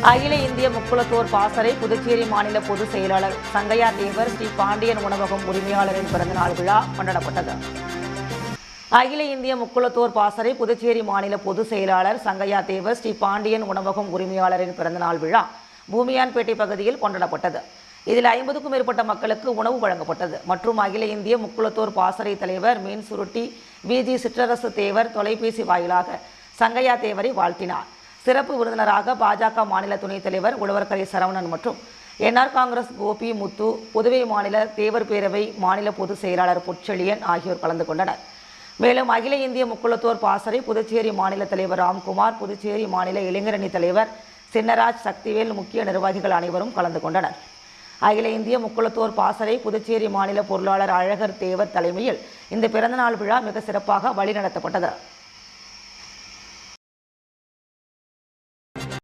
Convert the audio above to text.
அகில இந்திய முக்குளத்தோர் பாசறை புதுச்சேரி மாநில பொதுச் செயலாளர் சங்கையா தேவர் ஸ்ரீ பாண்டியன் உணவகம் உரிமையாளரின் பிறந்தநாள் விழா கொண்டாடப்பட்டது. அகில இந்திய முக்குளத்தோர் பாசறை புதுச்சேரி மாநில பொதுச் செயலாளர் சங்கையா தேவர் ஸ்ரீ பாண்டியன் உணவகம் உரிமையாளரின் பிறந்தநாள் விழா பூமியான்பேட்டை பகுதியில் கொண்டாடப்பட்டது. இதில் 50க்கும் மேற்பட்ட மக்களுக்கு உணவு வழங்கப்பட்டது. மற்றும் அகில இந்திய முக்குளத்தோர் பாசறை தலைவர் மீன் சுருட்டி விஜி சிற்றரசு தேவர் தொலைபேசி வாயிலாக சங்கையா தேவரை வாழ்த்தினார். சிறப்பு விருந்தினராக பாஜக மாநில துணைத் தலைவர் உழவர்கரை சரவணன் மற்றும் என்ஆர் காங்கிரஸ் கோபி முத்து, புதுவை மாநில தேவர் பேரவை மாநில பொதுச் செயலாளர் பொற்செழியன் ஆகியோர் கலந்து கொண்டனர். மேலும் அகில இந்திய முக்குளத்தோர் பாசறை புதுச்சேரி மாநில தலைவர் ராம்குமார், புதுச்சேரி மாநில இளைஞரணி தலைவர் சின்னராஜ், சக்திவேல், முக்கிய நிர்வாகிகள் அனைவரும் கலந்து கொண்டனர். அகில இந்திய முக்குளத்தோர் பாசறை புதுச்சேரி மாநில பொருளாளர் அழகர் தேவர் தலைமையில் இந்த பிறந்தநாள் விழா மிக சிறப்பாக வழிநடத்தப்பட்டது.